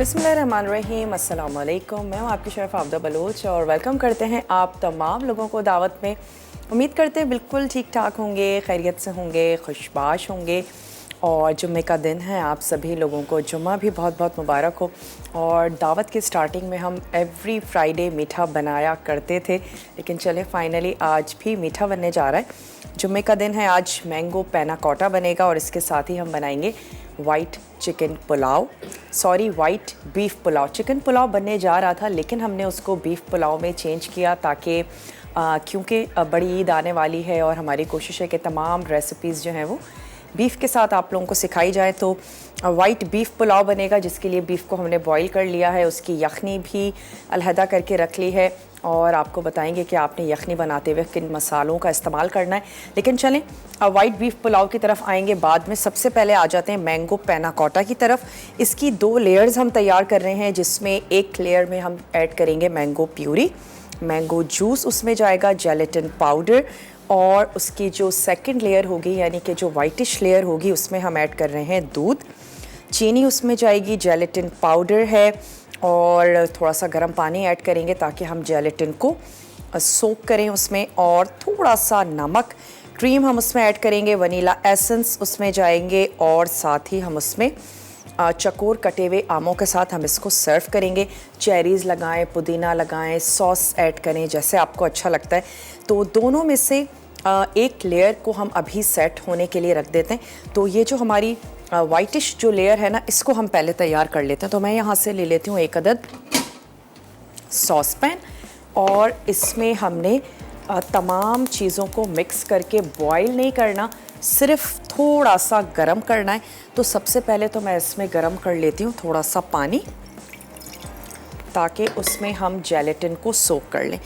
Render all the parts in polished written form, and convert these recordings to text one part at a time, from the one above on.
बिस्मिल्लाहिर्रहमानिर्रहीम, अस्सलाम वालेकुम। मैं हूँ आपकी शेफ़ आबदा बलोच और वेलकम करते हैं आप तमाम लोगों को दावत में। उम्मीद करते हैं बिल्कुल ठीक ठाक होंगे, खैरियत से होंगे, खुशबाश होंगे। और जुम्मे का दिन है, आप सभी लोगों को जुम्मा भी बहुत बहुत मुबारक हो। और दावत की स्टार्टिंग में हम एवरी फ्राइडे मीठा बनाया करते थे, लेकिन चले फाइनली आज भी मीठा बनने जा रहा है। जुम्मे का दिन है, आज मैंगो पैना कोटा बनेगा और इसके साथ ही हम बनाएंगे white chicken pulao, white beef pulao. Chicken pulao बनने जा रहा था लेकिन हमने उसको बीफ पुलाव में चेंज किया ताकि क्योंकि बड़ी ईद आने वाली है और हमारी कोशिश है कि तमाम रेसिपीज़ जो हैं वो बीफ के साथ आप लोगों को सिखाई जाए। तो वाइट बीफ पुलाव बनेगा, जिसके लिए बीफ को हमने बॉईल कर लिया है, उसकी यखनी भी अलहदा करके रख ली है और आपको बताएंगे कि आपने यखनी बनाते हुए किन मसालों का इस्तेमाल करना है। लेकिन चलें वाइट बीफ पुलाव की तरफ आएंगे बाद में। सबसे पहले आ जाते हैं मैंगो पैना कोटा की तरफ। इसकी 2 लेयर्स हम तैयार कर रहे हैं, जिसमें एक लेयर में हम ऐड करेंगे मैंगो प्यूरी, मैंगो जूस उसमें जाएगा, जेलेटिन पाउडर, और उसकी जो सेकंड लेयर होगी यानी कि जो वाइटिश लेयर होगी उसमें हम ऐड कर रहे हैं दूध, चीनी उसमें जाएगी, जेलेटिन पाउडर है और थोड़ा सा गर्म पानी ऐड करेंगे ताकि हम जेलेटिन को सोक करें उसमें, और थोड़ा सा नमक, क्रीम हम उसमें ऐड करेंगे, वनीला एसेंस उसमें जाएंगे और साथ ही हम उसमें चकोर कटे हुए आमों के साथ हम इसको सर्व करेंगे। चेरीज़ लगाएं, पुदीना लगाएं, सॉस ऐड करें, जैसे आपको अच्छा लगता है। तो दोनों में से एक लेयर को हम अभी सेट होने के लिए रख देते हैं। तो ये जो हमारी वाइटिश जो लेयर है ना, इसको हम पहले तैयार कर लेते हैं। तो मैं यहाँ से ले लेती हूँ एक अदद सॉस पैन और इसमें हमने तमाम चीज़ों को मिक्स करके बॉईल नहीं करना, सिर्फ थोड़ा सा गरम करना है। तो सबसे पहले तो मैं इसमें गरम कर लेती हूँ थोड़ा सा पानी, ताकि उसमें हम जेलेटिन को सोक कर लें।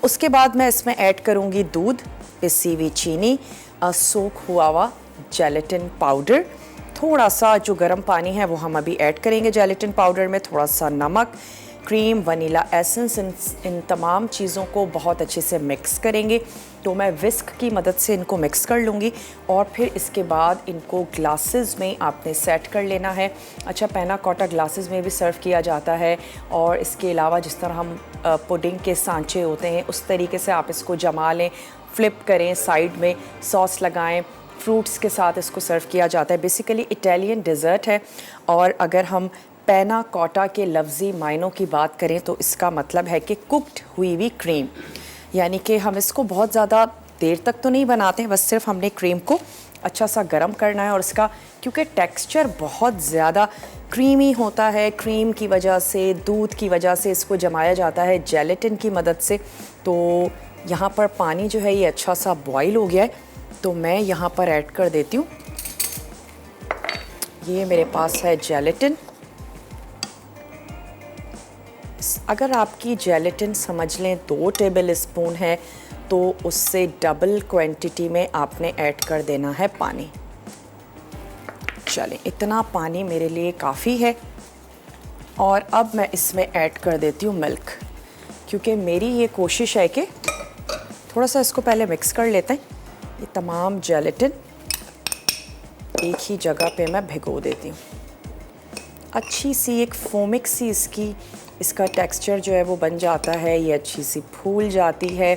उसके बाद मैं इसमें ऐड करूँगी दूध, पिसी हुई चीनी, सोक हुआ हुआ जेलेटिन पाउडर, थोड़ा सा जो गर्म पानी है वो हम अभी ऐड करेंगे जेलेटिन पाउडर में, थोड़ा सा नमक, क्रीम, वनीला एसेंस, इन तमाम चीज़ों को बहुत अच्छे से मिक्स करेंगे। तो मैं विस्क की मदद से इनको मिक्स कर लूँगी और फिर इसके बाद इनको ग्लासेस में आपने सेट कर लेना है। अच्छा, पैना कोटा ग्लासेस में भी सर्व किया जाता है और इसके अलावा जिस तरह हम पुडिंग के सांचे होते हैं उस तरीके से आप इसको जमा लें, फ्लिप करें, साइड में सॉस लगाएं, फ्रूट्स के साथ इसको सर्व किया जाता है। बेसिकली इटालियन डिज़र्ट है। और अगर हम पैना कोटा के लफ्ज़ी मायनों की बात करें तो इसका मतलब है कि कुक्ड हुई हुई क्रीम, यानी कि हम इसको बहुत ज़्यादा देर तक तो नहीं बनाते हैं, बस सिर्फ हमने क्रीम को अच्छा सा गर्म करना है। और इसका क्योंकि टेक्सचर बहुत ज़्यादा क्रीमी होता है, क्रीम की वजह से, दूध की वजह से इसको जमाया जाता है जेलेटिन की मदद से। तो यहाँ पर पानी जो है ये अच्छा सा बॉईल हो गया है, तो मैं यहाँ पर ऐड कर देती हूँ, ये मेरे पास है जेलेटिन। अगर आपकी जेलेटिन समझ लें 2 टेबल स्पून है तो उससे डबल क्वांटिटी में आपने ऐड कर देना है पानी। चलें, इतना पानी मेरे लिए काफ़ी है। और अब मैं इसमें ऐड कर देती हूँ मिल्क, क्योंकि मेरी ये कोशिश है कि थोड़ा सा इसको पहले मिक्स कर लेते हैं। ये तमाम जेलेटिन एक ही जगह पे मैं भिगो देती हूँ। अच्छी सी एक फोमिक सी इसका टेक्सचर जो है वो बन जाता है, ये अच्छी सी फूल जाती है।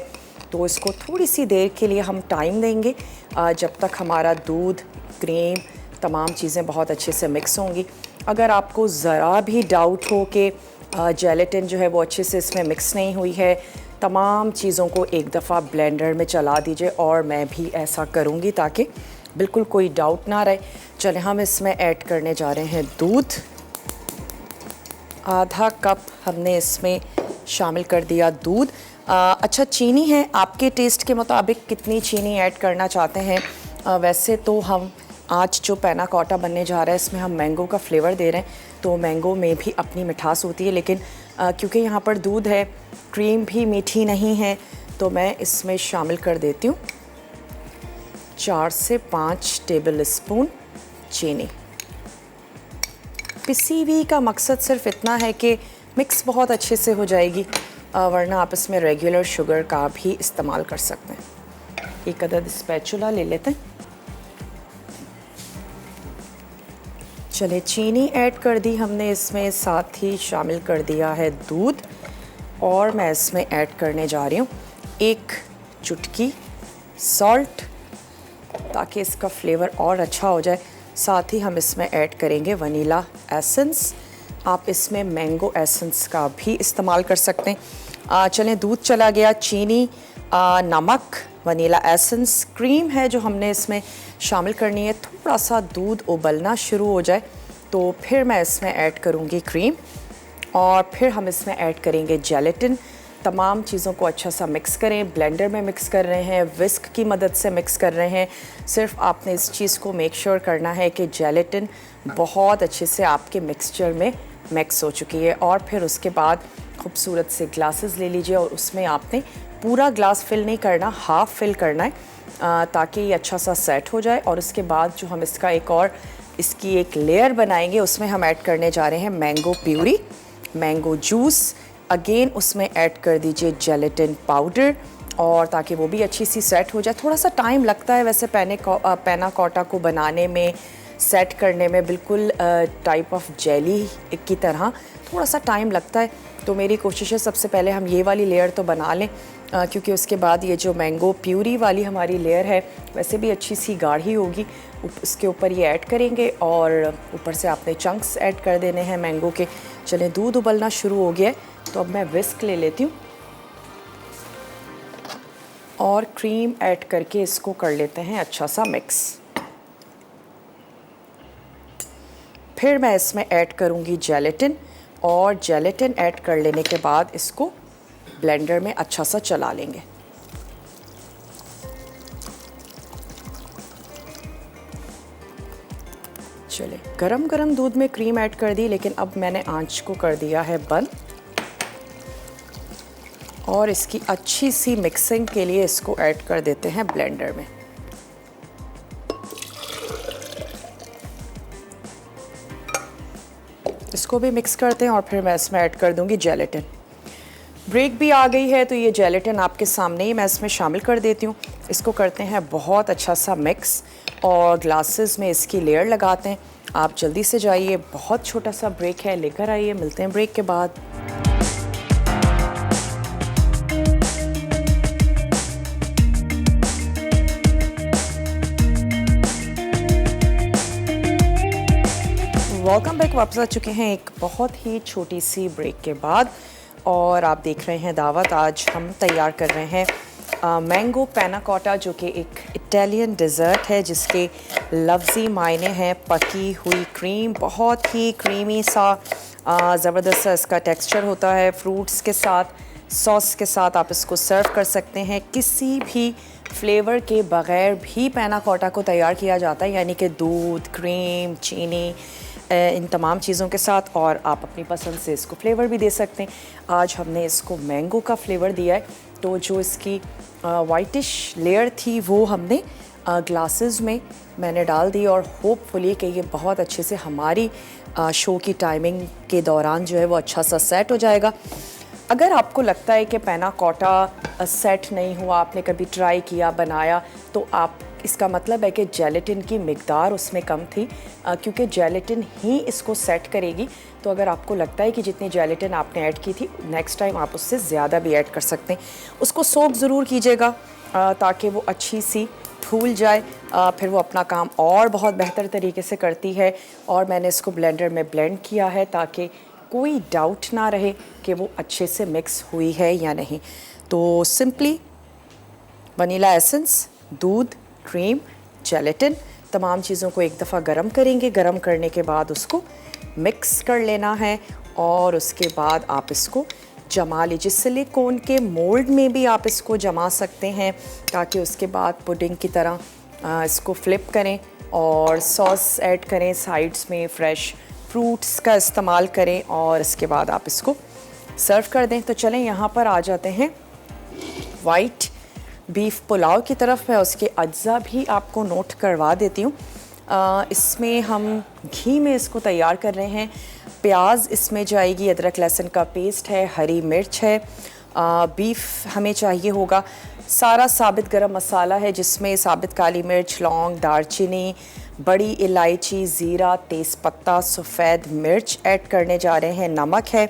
तो इसको थोड़ी सी देर के लिए हम टाइम देंगे जब तक हमारा दूध, क्रीम, तमाम चीज़ें बहुत अच्छे से मिक्स होंगी। अगर आपको ज़रा भी डाउट हो कि जेलेटिन जो है वो अच्छे से इसमें मिक्स नहीं हुई है, तमाम चीज़ों को एक दफ़ा ब्लेंडर में चला दीजिए, और मैं भी ऐसा करूँगी ताकि बिल्कुल कोई डाउट ना रहे। चलें, हम इसमें ऐड करने जा रहे हैं दूध। आधा कप हमने इसमें शामिल कर दिया दूध। अच्छा, चीनी है आपके टेस्ट के मुताबिक कितनी चीनी ऐड करना चाहते हैं। वैसे तो हम आज जो पैना कोटा बनने जा रहा है इसमें हम मैंगो का फ्लेवर दे रहे हैं, तो मैंगो में भी अपनी मिठास होती है, लेकिन क्योंकि यहाँ पर दूध है, क्रीम भी मीठी नहीं है, तो मैं इसमें शामिल कर देती हूँ 4 से 5 टेबल स्पून चीनी। पिसी हुई का मकसद सिर्फ इतना है कि मिक्स बहुत अच्छे से हो जाएगी, वरना आप इसमें रेगुलर शुगर का भी इस्तेमाल कर सकते हैं। एक अदद स्पैचुला ले लेते हैं। चले चीनी ऐड कर दी हमने इसमें, साथ ही शामिल कर दिया है दूध और मैं इसमें ऐड करने जा रही हूँ 1 चुटकी सॉल्ट ताकि इसका फ्लेवर और अच्छा हो जाए। साथ ही हम इसमें ऐड करेंगे वनीला एसेंस। आप इसमें मैंगो एसेंस का भी इस्तेमाल कर सकते हैं। चलें, दूध चला गया, चीनी, नमक, वनीला एसेंस, क्रीम है जो हमने इसमें शामिल करनी है। थोड़ा सा दूध उबलना शुरू हो जाए तो फिर मैं इसमें ऐड करूँगी क्रीम और फिर हम इसमें ऐड करेंगे जेलेटिन। तमाम चीज़ों को अच्छा सा मिक्स करें। ब्लेंडर में मिक्स कर रहे हैं, विस्क की मदद से मिक्स कर रहे हैं। सिर्फ आपने इस चीज़ को मेक श्योर करना है कि जेलेटिन बहुत अच्छे से आपके मिक्सचर में मिक्स हो चुकी है। और फिर उसके बाद खूबसूरत से ग्लासेस ले लीजिए और उसमें आपने पूरा ग्लास फिल नहीं करना, हाफ फिल करना है ताकि ये अच्छा सा सेट हो जाए। और उसके बाद जो हम इसका इसकी एक लेयर बनाएंगे उसमें हम ऐड करने जा रहे हैं mango puree, mango juice. Again उसमें ऐड कर दीजिए जेलेटिन पाउडर और ताकि वो भी अच्छी सी सेट हो जाए। थोड़ा सा टाइम लगता है वैसे पैना कोटा को बनाने में, सेट करने में, बिल्कुल टाइप ऑफ जेली की तरह थोड़ा सा टाइम लगता है। तो मेरी कोशिश है सबसे पहले हम ये वाली लेयर तो बना लें क्योंकि उसके बाद ये जो मैंगो प्यूरी वाली हमारी लेयर है वैसे भी अच्छी सी गाढ़ी होगी। उसके ऊपर ये ऐड करेंगे और ऊपर से आपने चंक्स ऐड कर देने हैं मैंगो के। चलें, दूध उबलना शुरू हो गया है तो अब मैं विस्क ले लेती हूँ और क्रीम ऐड करके इसको कर लेते हैं अच्छा सा मिक्स। फिर मैं इसमें ऐड करूँगी जेलेटिन और जेलेटिन ऐड कर लेने के बाद इसको ब्लेंडर में अच्छा सा चला लेंगे। चले, गरम गरम दूध में क्रीम ऐड कर दी लेकिन अब मैंने आंच को कर दिया है बंद और इसकी अच्छी सी मिक्सिंग के लिए इसको ऐड कर देते हैं ब्लेंडर में। इसको भी मिक्स करते हैं और फिर मैं इसमें ऐड कर दूंगी जेलेटिन। ब्रेक भी आ गई है तो ये जेलेटिन आपके सामने ही मैं इसमें शामिल कर देती हूँ। इसको करते हैं बहुत अच्छा सा मिक्स और ग्लासेस में इसकी लेयर लगाते हैं। आप जल्दी से जाइए, बहुत छोटा सा ब्रेक है, लेकर आइए। मिलते हैं ब्रेक के बाद। वेलकम बैक, वापस आ चुके हैं एक बहुत ही छोटी सी ब्रेक के बाद और आप देख रहे हैं दावत। आज हम तैयार कर रहे हैं मैंगो पैना कोटा जो कि एक इटालियन डिज़र्ट है जिसके लफ्ज़ी मायने हैं पकी हुई क्रीम। बहुत ही क्रीमी सा ज़बरदस्त सा इसका टेक्सचर होता है। फ्रूट्स के साथ, सॉस के साथ आप इसको सर्व कर सकते हैं। किसी भी फ्लेवर के बग़ैर भी पैना कोटा को तैयार किया जाता है, यानी कि दूध, क्रीम, चीनी, इन तमाम चीज़ों के साथ। और आप अपनी पसंद से इसको फ्लेवर भी दे सकते हैं। आज हमने इसको मैंगो का फ्लेवर दिया है तो जो इसकी वाइटिश लेयर थी वो हमने ग्लासेस में मैंने डाल दी और होपफुली कि ये बहुत अच्छे से हमारी शो की टाइमिंग के दौरान जो है वो अच्छा सा सेट हो जाएगा। अगर आपको लगता है कि पैना कोटा सेट नहीं हुआ, आपने कभी ट्राई किया, बनाया, तो आप इसका मतलब है कि जेलेटिन की मिकदार उसमें कम थी क्योंकि जेलेटिन ही इसको सेट करेगी। तो अगर आपको लगता है कि जितनी जेलेटिन आपने ऐड की थी, नेक्स्ट टाइम आप उससे ज़्यादा भी ऐड कर सकते हैं। उसको सोक ज़रूर कीजिएगा ताकि वो अच्छी सी फूल जाए, फिर वो अपना काम और बहुत बेहतर तरीके से करती है। और मैंने इसको ब्लेंडर में ब्लेंड किया है ताकि कोई डाउट ना रहे कि वो अच्छे से मिक्स हुई है या नहीं। तो सिंपली वनीला एसेंस, दूध, क्रीम, जेलेटिन, तमाम चीज़ों को एक दफ़ा गरम करेंगे। गरम करने के बाद उसको मिक्स कर लेना है और उसके बाद आप इसको जमा लीजिए। सिलिकॉन के मोल्ड में भी आप इसको जमा सकते हैं ताकि उसके बाद पुडिंग की तरह इसको फ्लिप करें और सॉस ऐड करें साइड्स में, फ्रेश फ्रूट्स का इस्तेमाल करें और इसके बाद आप इसको सर्व कर दें। तो चलें यहाँ पर आ जाते हैं वाइट बीफ पुलाव की तरफ। मैं उसके अज्जा भी आपको नोट करवा देती हूँ। इसमें हम घी में इसको तैयार कर रहे हैं। प्याज इसमें जाएगी, अदरक लहसुन का पेस्ट है, हरी मिर्च है, बीफ हमें चाहिए होगा, सारा साबित गरम मसाला है जिसमें साबित काली मिर्च, लौंग, दालचीनी, बड़ी इलायची, ज़ीरा, तेज़पत्ता, सफ़ेद मिर्च ऐड करने जा रहे हैं, नमक है,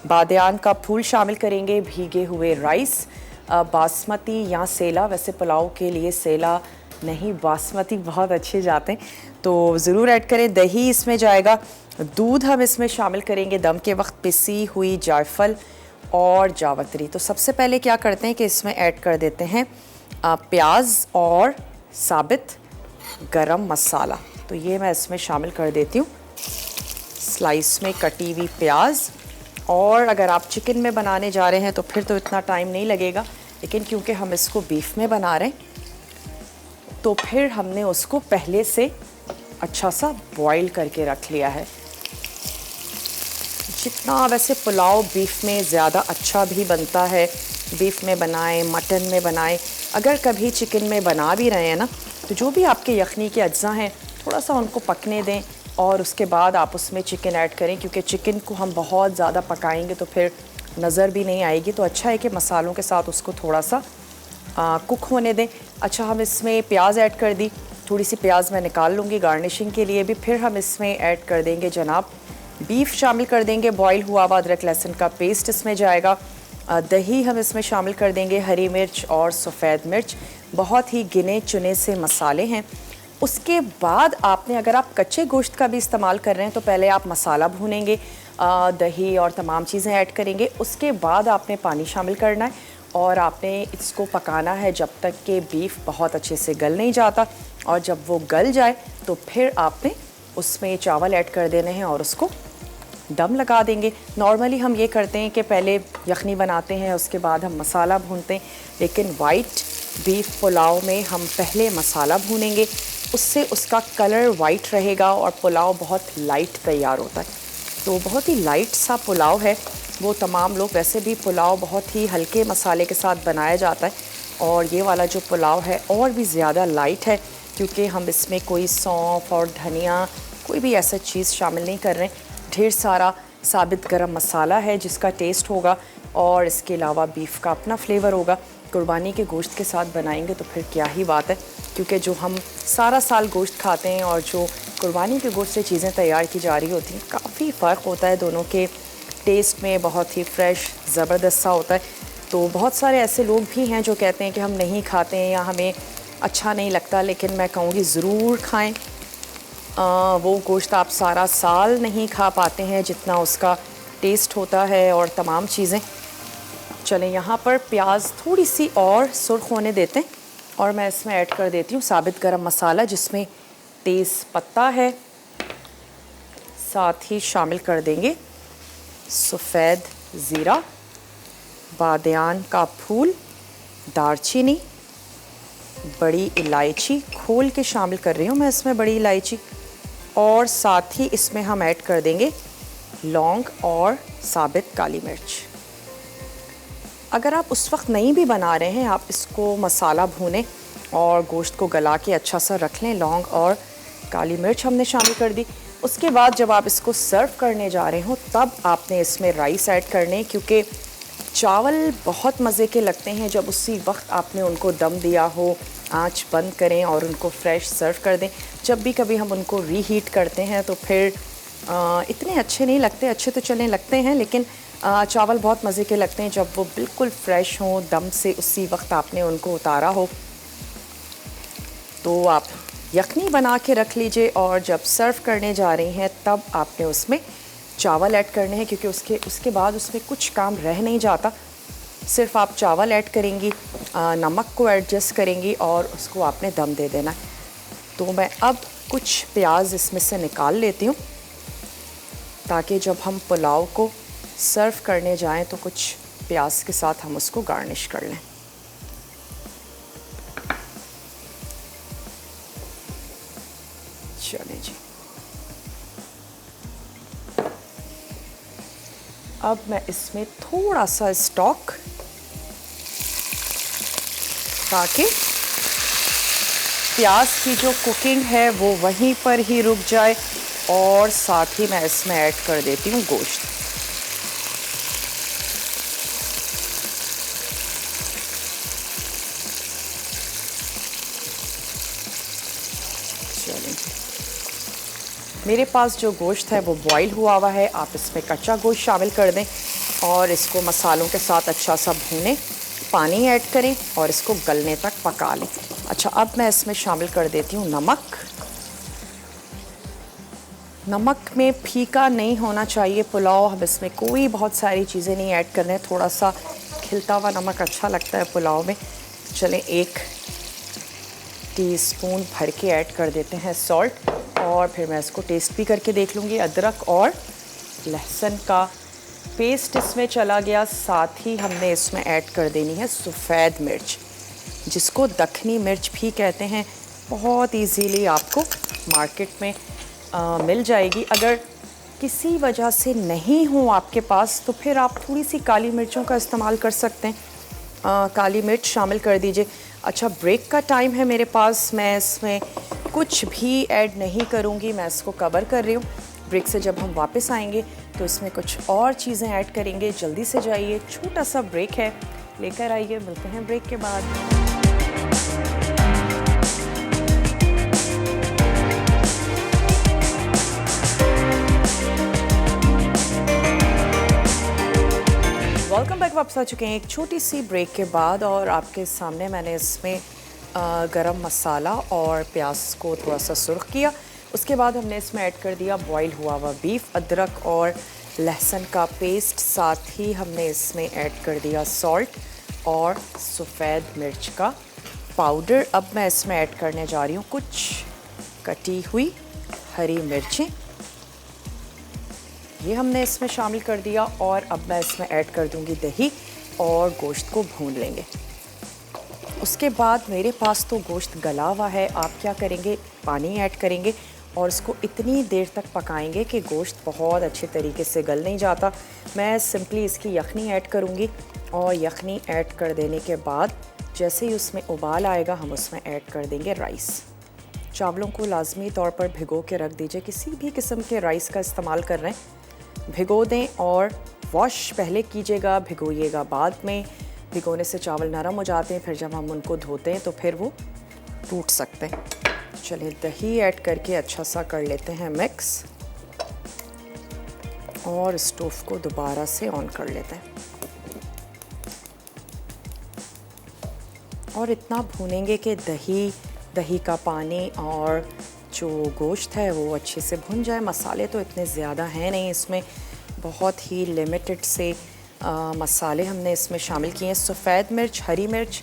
बादियान का फूल शामिल करेंगे, भीगे हुए राइस, बासमती या सेला, वैसे पुलाव के लिए सेला नहीं बासमती बहुत अच्छे जाते हैं तो ज़रूर ऐड करें। दही इसमें जाएगा, दूध हम इसमें शामिल करेंगे, दम के वक्त पिसी हुई जायफल और जावित्री। तो सबसे पहले क्या करते हैं कि इसमें ऐड कर देते हैं प्याज और साबित गरम मसाला। तो ये मैं इसमें शामिल कर देती हूँ, स्लाइस में कटी हुई प्याज। और अगर आप चिकन में बनाने जा रहे हैं तो फिर तो इतना टाइम नहीं लगेगा, लेकिन क्योंकि हम इसको बीफ में बना रहे हैं तो फिर हमने उसको पहले से अच्छा सा बॉईल करके रख लिया है। जितना वैसे पुलाव बीफ में ज़्यादा अच्छा भी बनता है, बीफ में बनाएं, मटन में बनाएं, अगर कभी चिकन में बना भी रहे हैं ना तो जो भी आपके यखनी के अज्जा हैं थोड़ा सा उनको पकने दें और उसके बाद आप उसमें चिकन ऐड करें, क्योंकि चिकन को हम बहुत ज़्यादा पकाएंगे तो फिर नज़र भी नहीं आएगी। तो अच्छा है कि मसालों के साथ उसको थोड़ा सा कुक होने दें। अच्छा, हम इसमें प्याज ऐड कर दी, थोड़ी सी प्याज मैं निकाल लूँगी गार्निशिंग के लिए भी। फिर हम इसमें ऐड कर देंगे जनाब बीफ शामिल कर देंगे, बॉईल हुआ हुआ अदरक लहसुन का पेस्ट इसमें जाएगा, दही हम इसमें शामिल कर देंगे, हरी मिर्च और सफ़ेद मिर्च, बहुत ही गिने चुने से मसाले हैं। उसके बाद आपने, अगर आप कच्चे गोश्त का भी इस्तेमाल कर रहे हैं तो पहले आप मसाला भूनेंगे, दही और तमाम चीज़ें ऐड करेंगे, उसके बाद आपने पानी शामिल करना है और आपने इसको पकाना है जब तक कि बीफ बहुत अच्छे से गल नहीं जाता। और जब वो गल जाए तो फिर आपने उसमें चावल ऐड कर देने हैं और उसको दम लगा देंगे। नॉर्मली हम ये करते हैं कि पहले यखनी बनाते हैं उसके बाद हम मसाला भूनते हैं, लेकिन वाइट बीफ पुलाव में हम पहले मसाला भूनेंगे, उससे उसका कलर वाइट रहेगा और पुलाव बहुत लाइट तैयार होता है। तो बहुत ही लाइट सा पुलाव है वो, तमाम लोग, वैसे भी पुलाव बहुत ही हल्के मसाले के साथ बनाया जाता है और ये वाला जो पुलाव है और भी ज़्यादा लाइट है क्योंकि हम इसमें कोई सौंफ और धनिया कोई भी ऐसा चीज़ शामिल नहीं कर रहे हैं। ढेर सारा साबित गरम मसाला है जिसका टेस्ट होगा और इसके अलावा बीफ का अपना फ्लेवर होगा। कुर्बानी के गोश्त के साथ बनाएंगे तो फिर क्या ही बात है, क्योंकि जो हम सारा साल गोश्त खाते हैं और जो कुर्बानी के गोश्त से चीज़ें तैयार की जा रही होती हैं, काफ़ी फ़र्क होता है दोनों के टेस्ट में, बहुत ही फ्रेश ज़बरदस्त सा होता है। तो बहुत सारे ऐसे लोग भी हैं जो कहते हैं कि हम नहीं खाते हैं या हमें अच्छा नहीं लगता, लेकिन मैं कहूँगी ज़रूर खाएँ। वो गोश्त आप सारा साल नहीं खा पाते हैं जितना उसका टेस्ट होता है और तमाम चीज़ें। चलें, यहाँ पर प्याज थोड़ी सी और सुर्ख होने देते हैं और मैं इसमें ऐड कर देती हूँ साबित गरम मसाला, जिसमें तेज़ पत्ता है, साथ ही शामिल कर देंगे सफ़ेद ज़ीरा, बादियान का फूल, दालचीनी, बड़ी इलायची खोल के शामिल कर रही हूँ मैं इसमें बड़ी इलायची, और साथ ही इसमें हम ऐड कर देंगे लौंग और साबित काली मिर्च। अगर आप उस वक्त नहीं भी बना रहे हैं, आप इसको मसाला भूनें और गोश्त को गला के अच्छा सा रख लें। लौंग और काली मिर्च हमने शामिल कर दी। उसके बाद जब आप इसको सर्व करने जा रहे हो तब आपने इसमें राइस ऐड करने, क्योंकि चावल बहुत मज़े के लगते हैं जब उसी वक्त आपने उनको दम दिया हो। आंच बंद करें और उनको फ्रेश सर्व कर दें। जब भी कभी हम उनको रीहीट करते हैं तो फिर इतने अच्छे नहीं लगते, अच्छे तो चलें लगते हैं, लेकिन चावल बहुत मज़े के लगते हैं जब वो बिल्कुल फ्रेश हों, दम से उसी वक्त आपने उनको उतारा हो। तो आप यखनी बना के रख लीजिए और जब सर्व करने जा रही हैं तब आपने उसमें चावल ऐड करने हैं, क्योंकि उसके बाद उसमें कुछ काम रह नहीं जाता। सिर्फ आप चावल ऐड करेंगी, नमक को एडजस्ट करेंगी और उसको आपने दम दे देना है। तो मैं अब कुछ प्याज इसमें से निकाल लेती हूँ ताकि जब हम पुलाव को सर्व करने जाएं तो कुछ प्याज के साथ हम उसको गार्निश कर लें। चलिए जी, अब मैं इसमें थोड़ा सा स्टॉक, ताकि प्याज की जो कुकिंग है वो वहीं पर ही रुक जाए, और साथ ही मैं इसमें ऐड कर देती हूँ गोश्त। चलिए, मेरे पास जो गोश्त है वो बॉईल हुआ हुआ है, आप इसमें कच्चा गोश्त शामिल कर दें और इसको मसालों के साथ अच्छा सा भूनें, पानी ऐड करें और इसको गलने तक पका लें। अच्छा, अब मैं इसमें शामिल कर देती हूँ नमक। नमक में फीका नहीं होना चाहिए पुलाव, हम इसमें कोई बहुत सारी चीज़ें नहीं ऐड कर रहे हैं, थोड़ा सा खिलता हुआ नमक अच्छा लगता है पुलाव में। चलें 1 टीस्पून भर के ऐड कर देते हैं सॉल्ट और फिर मैं इसको टेस्ट भी करके देख लूँगी। अदरक और लहसुन का पेस्ट इसमें चला गया, साथ ही हमने इसमें ऐड कर देनी है सफ़ेद मिर्च, जिसको दखनी मिर्च भी कहते हैं। बहुत इजीली आपको मार्केट में मिल जाएगी। अगर किसी वजह से नहीं हो आपके पास तो फिर आप थोड़ी सी काली मिर्चों का इस्तेमाल कर सकते हैं, काली मिर्च शामिल कर दीजिए। अच्छा, ब्रेक का टाइम है मेरे पास, मैं इसमें कुछ भी ऐड नहीं करूँगी, मैं इसको कवर कर रही हूँ। ब्रेक से जब हम वापस आएंगे तो इसमें कुछ और चीज़ें ऐड करेंगे। जल्दी से जाइए, छोटा सा ब्रेक है, लेकर आइए, मिलते हैं ब्रेक के बाद। वेलकम बैक, वापस आ चुके हैं एक छोटी सी ब्रेक के बाद और आपके सामने मैंने इसमें गरम मसाला और प्याज को थोड़ा सा सुर्ख किया। उसके बाद हमने इसमें ऐड कर दिया बॉईल हुआ हुआ बीफ, अदरक और लहसुन का पेस्ट, साथ ही हमने इसमें ऐड कर दिया सॉल्ट और सफ़ेद मिर्च का पाउडर। अब मैं इसमें ऐड करने जा रही हूँ कुछ कटी हुई हरी मिर्चें, ये हमने इसमें शामिल कर दिया और अब मैं इसमें ऐड कर दूंगी दही और गोश्त को भून लेंगे। उसके बाद मेरे पास तो गोश्त गला हुआ है, आप क्या करेंगे, पानी ऐड करेंगे और इसको इतनी देर तक पकाएंगे कि गोश्त बहुत अच्छे तरीके से गल नहीं जाता। मैं सिंपली इसकी यखनी ऐड करूंगी और यखनी ऐड कर देने के बाद जैसे ही उसमें उबाल आएगा हम उसमें ऐड कर देंगे राइस। चावलों को लाजमी तौर पर भिगो के रख दीजिए, किसी भी किस्म के राइस का इस्तेमाल कर रहे हैं भिगो दें और वॉश पहले कीजिएगा, भिगोइएगा बाद में। भिगोने से चावल नरम हो जाते हैं, फिर जब हम उनको धोते हैं तो फिर वो टूट सकते हैं। चलिए दही ऐड करके अच्छा सा कर लेते हैं मिक्स और स्टोव को दोबारा से ऑन कर लेते हैं और इतना भूनेंगे कि दही का पानी और जो गोश्त है वो अच्छे से भुन जाए। मसाले तो इतने ज़्यादा हैं नहीं इसमें, बहुत ही लिमिटेड से मसाले हमने इसमें शामिल किए हैं। सफ़ेद मिर्च, हरी मिर्च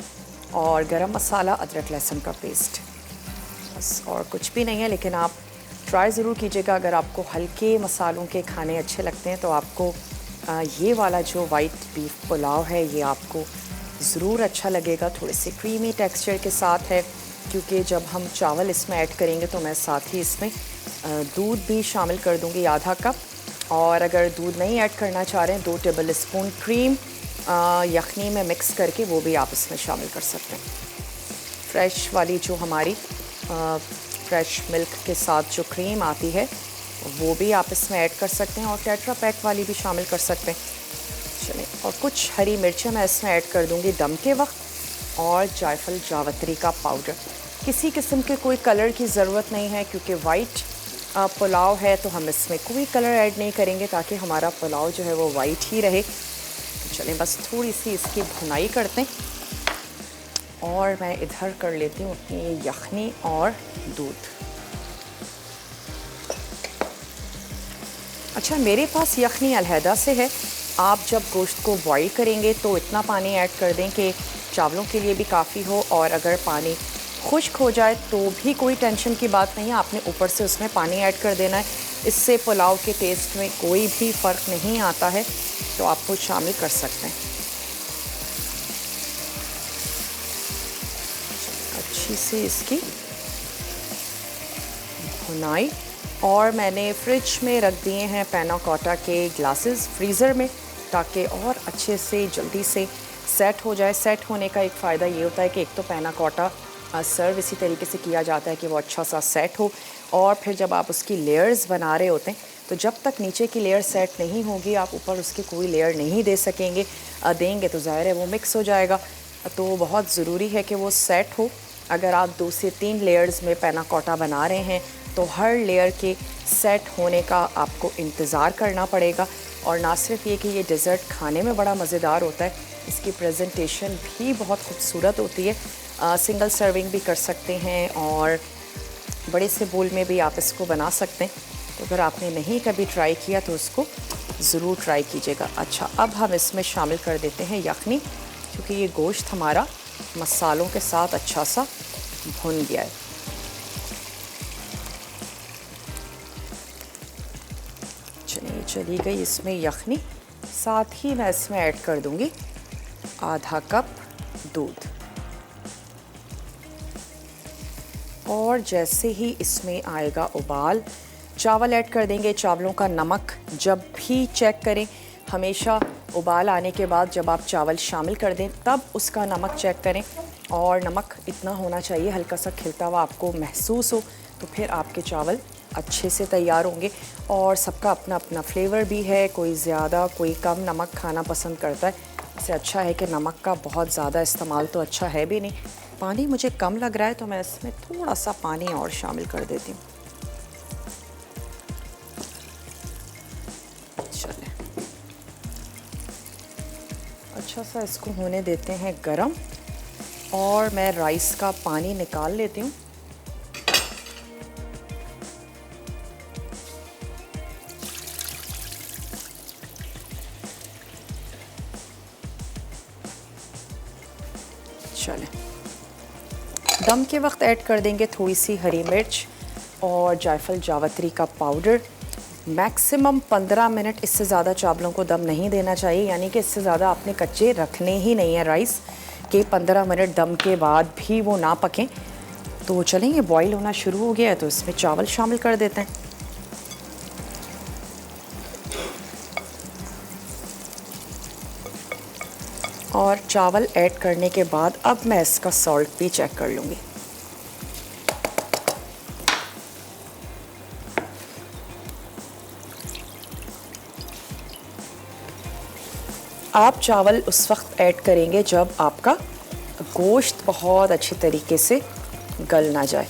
और गरम मसाला, अदरक लहसुन का पेस्ट, बस और कुछ भी नहीं है। लेकिन आप ट्राई ज़रूर कीजिएगा, अगर आपको हल्के मसालों के खाने अच्छे लगते हैं तो आपको ये वाला जो वाइट बीफ पुलाव है ये आपको ज़रूर अच्छा लगेगा। थोड़े से क्रीमी टेक्सचर के साथ है, क्योंकि जब हम चावल इसमें ऐड करेंगे तो मैं साथ ही इसमें दूध भी शामिल कर दूंगी आधा कप, और अगर दूध नहीं ऐड करना चाह रहे हैं 2 टेबल स्पून क्रीम यखनी में मिक्स करके वो भी आप इसमें शामिल कर सकते हैं। फ्रेश वाली जो हमारी फ्रेश मिल्क के साथ जो क्रीम आती है वो भी आप इसमें ऐड कर सकते हैं और टेट्रा पैक वाली भी शामिल कर सकते हैं। चलिए, और कुछ हरी मिर्चें मैं इसमें ऐड कर दूंगी दम के वक्त, और जायफल जावित्री का पाउडर। किसी किस्म के कोई कलर की ज़रूरत नहीं है, क्योंकि वाइट पुलाव है तो हम इसमें कोई कलर ऐड नहीं करेंगे ताकि हमारा पुलाव जो है वो वाइट ही रहे। चलें, बस थोड़ी सी इसकी भुनाई करते हैं और मैं इधर कर लेती हूँ अपनी यखनी और दूध। अच्छा, मेरे पास यखनी अलहदा से है, आप जब गोश्त को बॉईल करेंगे तो इतना पानी ऐड कर दें कि चावलों के लिए भी काफ़ी हो, और अगर पानी खुश्क हो जाए तो भी कोई टेंशन की बात नहीं है, आपने ऊपर से उसमें पानी ऐड कर देना है। इससे पुलाव के टेस्ट में कोई भी फ़र्क नहीं आता है, तो आप वो शामिल कर सकते हैं। अच्छी से इसकी भुनाई, और मैंने फ्रिज में रख दिए हैं पैना कोटा के ग्लासेस फ्रीज़र में, ताकि और अच्छे से जल्दी से सेट हो जाए। सेट होने का एक फ़ायदा ये होता है कि एक तो पैना कोटा सर्व इसी तरीके से किया जाता है कि वो अच्छा सा सेट हो, और फिर जब आप उसकी लेयर्स बना रहे होते हैं तो जब तक नीचे की लेयर सेट नहीं होगी आप ऊपर उसकी कोई लेयर नहीं दे सकेंगे, देंगे तो ज़ाहिर है वो मिक्स हो जाएगा। तो बहुत ज़रूरी है कि वो सेट हो। अगर आप 2 से 3 लेयर्स में पैना कोटा बना रहे हैं तो हर लेयर के सेट होने का आपको इंतज़ार करना पड़ेगा। और ना सिर्फ ये कि ये डेज़र्ट खाने में बड़ा मज़ेदार होता है, इसकी प्रेजेंटेशन भी बहुत खूबसूरत होती है। सिंगल सर्विंग भी कर सकते हैं और बड़े से बोल में भी आप इसको बना सकते हैं। तो अगर आपने नहीं कभी ट्राई किया तो उसको ज़रूर ट्राई कीजिएगा। अच्छा, अब हम इसमें शामिल कर देते हैं यखनी, क्योंकि ये गोश्त हमारा मसालों के साथ अच्छा सा भुन गया है। चलिए, चली गई इसमें यखनी। साथ ही मैं इसमें ऐड कर दूंगी आधा कप दूध। और जैसे ही इसमें आएगा उबाल, चावल ऐड कर देंगे। चावलों का नमक जब भी चेक करें, हमेशा उबाल आने के बाद जब आप चावल शामिल कर दें तब उसका नमक चेक करें। और नमक इतना होना चाहिए हल्का सा खिलता हुआ आपको महसूस हो, तो फिर आपके चावल अच्छे से तैयार होंगे। और सबका अपना अपना फ्लेवर भी है, कोई ज़्यादा कोई कम नमक खाना पसंद करता है। इससे अच्छा है कि नमक का बहुत ज़्यादा इस्तेमाल तो अच्छा है भी नहीं। पानी मुझे कम लग रहा है तो मैं इसमें थोड़ा सा पानी और शामिल कर देती हूँ। चलें, अच्छा सा इसको होने देते हैं गरम। और मैं राइस का पानी निकाल लेती हूँ। चलें, दम के वक्त ऐड कर देंगे थोड़ी सी हरी मिर्च और जायफल जावित्री का पाउडर। मैक्सिमम 15 मिनट, इससे ज़्यादा चावलों को दम नहीं देना चाहिए, यानी कि इससे ज़्यादा आपने कच्चे रखने ही नहीं है राइस के। 15 मिनट दम के बाद भी वो ना पकें। तो चलें, ये बॉईल होना शुरू हो गया है तो इसमें चावल शामिल कर देते हैं। और चावल ऐड करने के बाद अब मैं इसका सॉल्ट भी चेक कर लूँगी। आप चावल उस वक्त ऐड करेंगे जब आपका गोश्त बहुत अच्छी तरीके से गल ना जाए।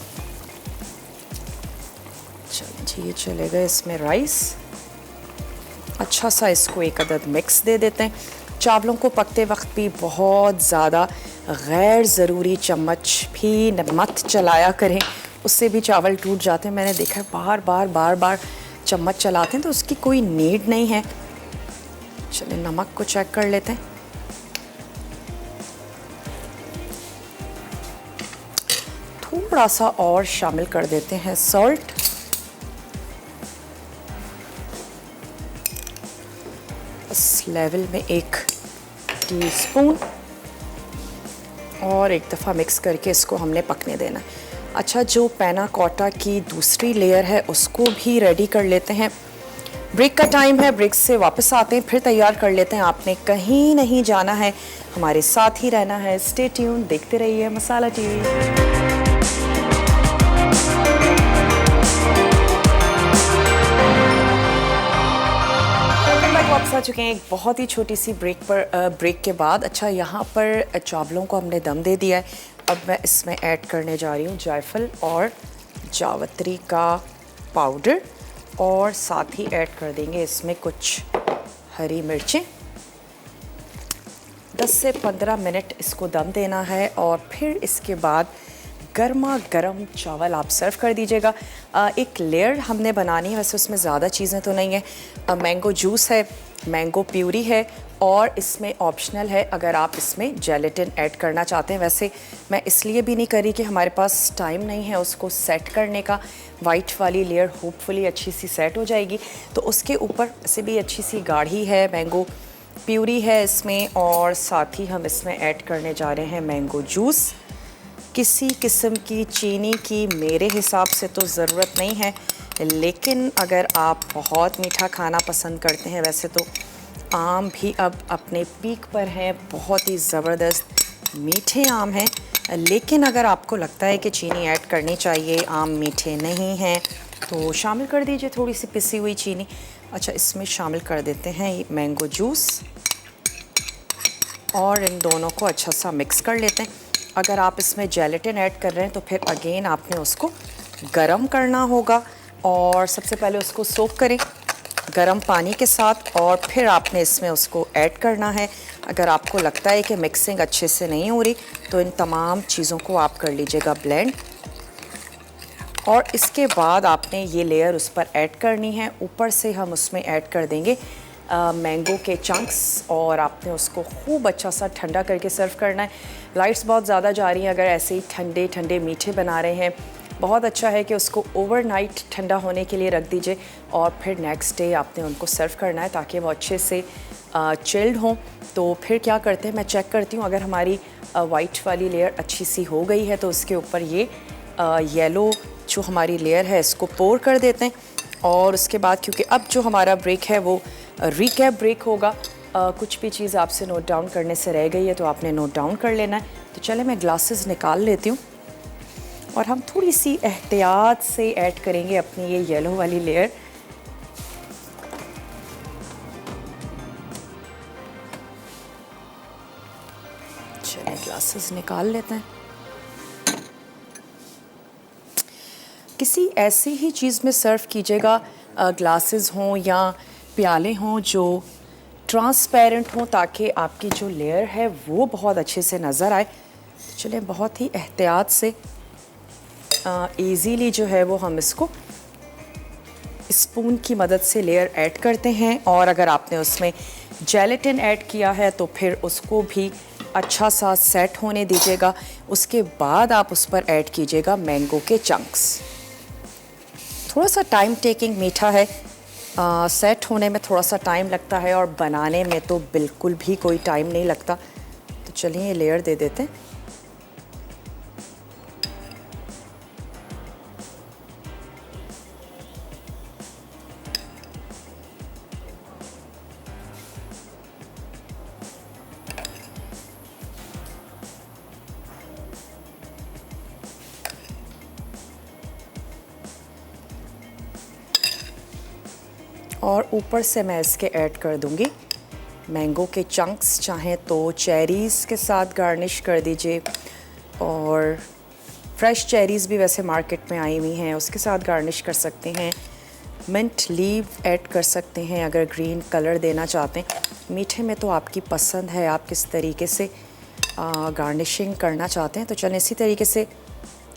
चलिए जी, ये चले गए इसमें राइस। अच्छा सा इसको एक अदद मिक्स दे देते हैं। चावलों को पकते वक्त भी बहुत ज़्यादा गैर ज़रूरी चम्मच भी मत चलाया करें, उससे भी चावल टूट जाते हैं। मैंने देखा है बार बार चम्मच चलाते हैं, तो उसकी कोई नीड नहीं है। चलिए, नमक को चेक कर लेते हैं। थोड़ा सा और शामिल कर देते हैं सॉल्ट। इस लेवल में 1 टीस्पून, और एक दफ़ा मिक्स करके इसको हमने पकने देना है। अच्छा, जो पैना कोटा की दूसरी लेयर है उसको भी रेडी कर लेते हैं। ब्रेक का टाइम है, ब्रेक से वापस आते हैं, फिर तैयार कर लेते हैं। आपने कहीं नहीं जाना है, हमारे साथ ही रहना है। स्टे ट्यून, देखते रहिए मसाला टीवी। वापस आ चुके हैं एक बहुत ही छोटी सी ब्रेक के बाद। अच्छा, यहाँ पर चावलों को हमने दम दे दिया है। अब मैं इसमें ऐड करने जा रही हूँ जायफल और जावित्री का पाउडर, और साथ ही ऐड कर देंगे इसमें कुछ हरी मिर्चें। 10 से 15 मिनट इसको दम देना है और फिर इसके बाद गर्मा गर्म चावल आप सर्व कर दीजिएगा। एक लेयर हमने बनानी है, वैसे उसमें ज़्यादा चीज़ें तो नहीं है। मैंगो जूस है, मैंगो प्यूरी है, और इसमें ऑप्शनल है अगर आप इसमें जेलेटिन ऐड करना चाहते हैं। वैसे मैं इसलिए भी नहीं करी कि हमारे पास टाइम नहीं है उसको सेट करने का। वाइट वाली लेयर होपफुली अच्छी सी सेट हो जाएगी, तो उसके ऊपर से भी अच्छी सी गाढ़ी है, मैंगो प्यूरी है इसमें, और साथ ही हम इसमें ऐड करने जा रहे हैं मैंगो जूस। किसी किस्म की चीनी की मेरे हिसाब से तो ज़रूरत नहीं है, लेकिन अगर आप बहुत मीठा खाना पसंद करते हैं, वैसे तो आम भी अब अपने पीक पर हैं, बहुत ही ज़बरदस्त मीठे आम हैं, लेकिन अगर आपको लगता है कि चीनी ऐड करनी चाहिए, आम मीठे नहीं हैं, तो शामिल कर दीजिए थोड़ी सी पिसी हुई चीनी। अच्छा, इसमें शामिल कर देते हैं मैंगो जूस, और इन दोनों को अच्छा सा मिक्स कर लेते हैं। अगर आप इसमें जेलेटिन ऐड कर रहे हैं तो फिर अगेन आपने उसको गरम करना होगा और सबसे पहले उसको सोक करें गरम पानी के साथ और फिर आपने इसमें उसको ऐड करना है। अगर आपको लगता है कि मिक्सिंग अच्छे से नहीं हो रही तो इन तमाम चीज़ों को आप कर लीजिएगा ब्लेंड और इसके बाद आपने ये लेयर उस पर ऐड करनी है। ऊपर से हम उसमें ऐड कर देंगे मैंगो के चंक्स और आपने उसको खूब अच्छा सा ठंडा करके सर्व करना है। लाइट्स बहुत ज़्यादा जा रही हैं, अगर ऐसे ही ठंडे ठंडे मीठे बना रहे हैं बहुत अच्छा है कि उसको ओवरनाइट ठंडा होने के लिए रख दीजिए और फिर नेक्स्ट डे आपने उनको सर्व करना है ताकि वो अच्छे से चिल्ड हों। तो फिर क्या करते हैं, मैं चेक करती हूँ अगर हमारी वाइट वाली लेयर अच्छी सी हो गई है तो उसके ऊपर ये येलो जो हमारी लेयर है इसको पोर कर देते हैं और उसके बाद क्योंकि अब जो हमारा ब्रेक है वो रिकैप ब्रेक होगा, कुछ भी चीज़ आपसे नोट डाउन करने से रह गई है तो आपने नोट डाउन कर लेना है। तो चले मैं ग्लासेस निकाल लेती हूँ और हम थोड़ी सी एहतियात से ऐड करेंगे अपनी ये येलो वाली लेयर। चलिए ग्लासेस निकाल लेते हैं। किसी ऐसी ही चीज़ में सर्व कीजिएगा, ग्लासेस हों या प्याले हों जो ट्रांसपेरेंट हों ताकि आपकी जो लेयर है वो बहुत अच्छे से नज़र आए। चलिए बहुत ही एहतियात से इजीली जो है वो हम इसको स्पून की मदद से लेयर ऐड करते हैं और अगर आपने उसमें जेलेटिन ऐड किया है तो फिर उसको भी अच्छा सा सेट होने दीजिएगा। उसके बाद आप उस पर ऐड कीजिएगा मैंगो के चंक्स। थोड़ा सा टाइम टेकिंग मीठा है, सेट होने में थोड़ा सा टाइम लगता है और बनाने में तो बिल्कुल भी कोई टाइम नहीं लगता। तो चलिए ये लेयर दे देते हैं। और ऊपर से मैं इसके ऐड कर दूंगी मैंगो के चंक्स। चाहें तो चेरीज़ के साथ गार्निश कर दीजिए और फ्रेश चेरीज़ भी वैसे मार्केट में आई हुई हैं, उसके साथ गार्निश कर सकते हैं। मिंट लीव ऐड कर सकते हैं अगर ग्रीन कलर देना चाहते हैं। मीठे में तो आपकी पसंद है, आप किस तरीके से गार्निशिंग करना चाहते हैं। तो चलें इसी तरीके से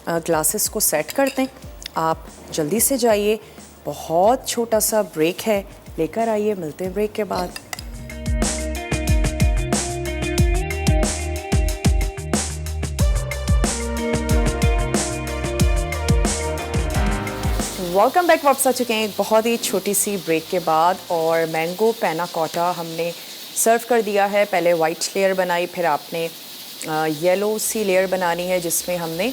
ग्लासेस को सेट करते हैं। आप जल्दी से जाइए, बहुत छोटा सा ब्रेक है, लेकर आइए, मिलते हैं ब्रेक के बाद। Welcome back. वापस आ चुके हैं एक बहुत ही छोटी सी ब्रेक के बाद और मैंगो पैना कोटा हमने सर्व कर दिया है। पहले वाइट लेयर बनाई, फिर आपने येलो सी लेयर बनानी है जिसमें हमने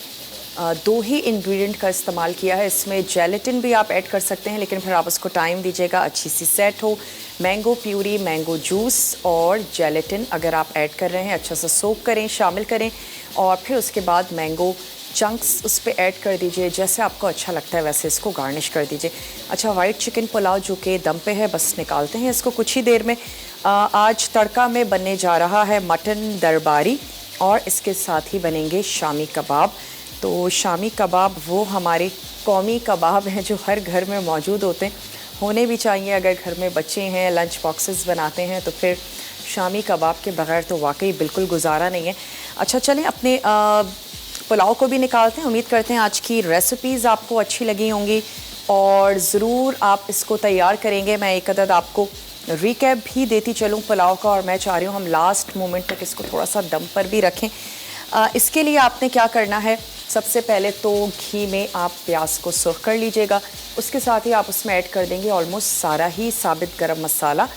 दो ही इंग्रेडिएंट का इस्तेमाल किया है। इसमें जेलेटिन भी आप ऐड कर सकते हैं लेकिन फिर आप उसको टाइम दीजिएगा, अच्छी सी सेट हो। मैंगो प्यूरी, मैंगो जूस और जेलेटिन अगर आप ऐड कर रहे हैं अच्छा सा सोक करें, शामिल करें और फिर उसके बाद मैंगो चंक्स उस पर ऐड कर दीजिए। जैसे आपको अच्छा लगता है वैसे इसको गार्निश कर दीजिए। अच्छा, वाइट चिकन पुलाव जो कि दम पे है, बस निकालते हैं इसको कुछ ही देर में। आज तड़का में बनने जा रहा है मटन दरबारी और इसके साथ ही बनेंगे शामी कबाब। तो शामी कबाब वो हमारे कौमी कबाब हैं जो हर घर में मौजूद होते हैं, होने भी चाहिए। अगर घर में बच्चे हैं, लंच बॉक्सेस बनाते हैं तो फिर शामी कबाब के बगैर तो वाकई बिल्कुल गुजारा नहीं है। अच्छा चलें अपने पुलाव को भी निकालते हैं। उम्मीद करते हैं आज की रेसिपीज़ आपको अच्छी लगी होंगी और ज़रूर आप इसको तैयार करेंगे। मैं एक अदद आपको रिकैप भी देती चलूँ पुलाव का और मैं चाह रही हूँ हम लास्ट मोमेंट तक इसको थोड़ा सा दम पर भी रखें। इसके लिए आपने क्या करना है, सबसे पहले तो घी में आप प्याज को सुर्ख कर लीजिएगा। उसके साथ ही आप उसमें ऐड कर देंगे ऑलमोस्ट सारा ही साबित गरम मसाला।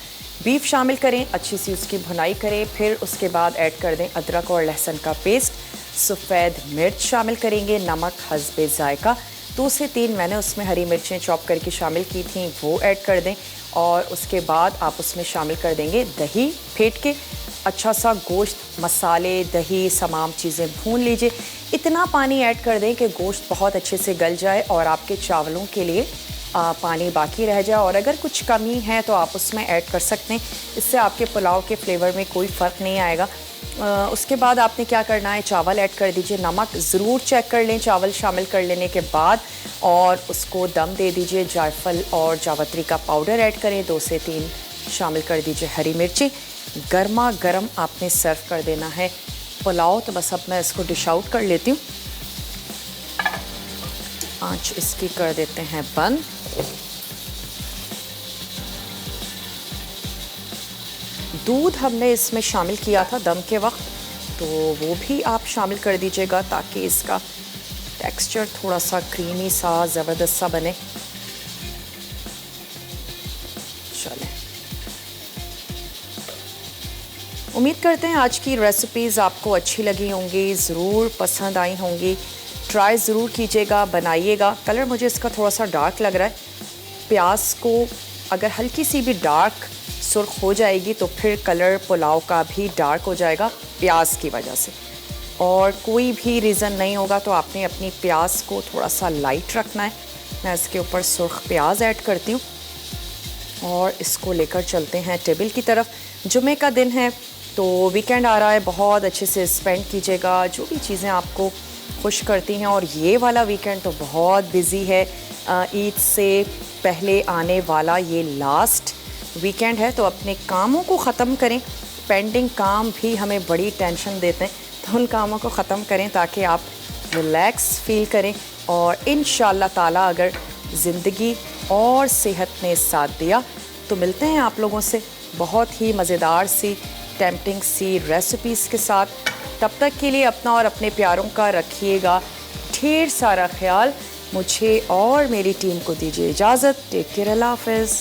बीफ शामिल करें, अच्छी सी उसकी भुनाई करें, फिर उसके बाद ऐड कर दें अदरक और लहसुन का पेस्ट, सफ़ेद मिर्च शामिल करेंगे, नमक हस्बे ज़ायका। 2 से 3 मैंने उसमें हरी मिर्चें चॉप करके शामिल की थी, वो ऐड कर दें और उसके बाद आप उसमें शामिल कर देंगे दही फेंट के। अच्छा सा गोश्त, मसाले, दही, तमाम चीज़ें भून लीजिए। इतना पानी ऐड कर दें कि गोश्त बहुत अच्छे से गल जाए और आपके चावलों के लिए पानी बाकी रह जाए और अगर कुछ कमी है तो आप उसमें ऐड कर सकते हैं। इससे आपके पुलाव के फ्लेवर में कोई फ़र्क नहीं आएगा। उसके बाद आपने क्या करना है, चावल ऐड कर दीजिए। नमक ज़रूर चेक कर लें चावल शामिल कर लेने के बाद, और उसको दम दे दीजिए। जायफल और जावित्री का पाउडर ऐड करें, 2 से 3 शामिल कर दीजिए। हरी मिर्ची गर्मा गर्म आपने सर्व कर देना है पुलाव। तो बस अब मैं इसको डिश आउट कर लेती हूँ। आँच इसकी कर देते हैं बंद। दूध हमने इसमें शामिल किया था दम के वक्त, तो वो भी आप शामिल कर दीजिएगा ताकि इसका टेक्सचर थोड़ा सा क्रीमी सा ज़बरदस्त सा बने। चलें, उम्मीद करते हैं आज की रेसिपीज़ आपको अच्छी लगी होंगी, ज़रूर पसंद आई होंगी। ट्राई ज़रूर कीजिएगा, बनाइएगा। कलर मुझे इसका थोड़ा सा डार्क लग रहा है। प्याज को अगर हल्की सी भी डार्क सुर्ख हो जाएगी तो फिर कलर पुलाव का भी डार्क हो जाएगा प्याज की वजह से, और कोई भी रीज़न नहीं होगा तो आपने अपनी प्याज को थोड़ा सा लाइट रखना है। मैं इसके ऊपर सुर्ख प्याज ऐड करती हूँ और इसको लेकर चलते हैं टेबल की तरफ। जुमे का दिन है तो वीकेंड आ रहा है, बहुत अच्छे से स्पेंड कीजिएगा जो भी चीज़ें आपको खुश करती हैं। और ये वाला वीकेंड तो बहुत बिज़ी है, ईद से पहले आने वाला ये लास्ट वीकेंड है, तो अपने कामों को ख़त्म करें। पेंडिंग काम भी हमें बड़ी टेंशन देते हैं, तो उन कामों को ख़त्म करें ताकि आप रिलैक्स फील करें। और इंशाअल्लाह ताला अगर ज़िंदगी और सेहत ने साथ दिया तो मिलते हैं आप लोगों से बहुत ही मज़ेदार सी टेम्पटिंग सी रेसिपीज़ के साथ। तब तक के लिए अपना और अपने प्यारों का रखिएगा ढेर सारा ख्याल। मुझे और मेरी टीम को दीजिए इजाज़त। टेक केयर, अल्लाह हाफ़िज़।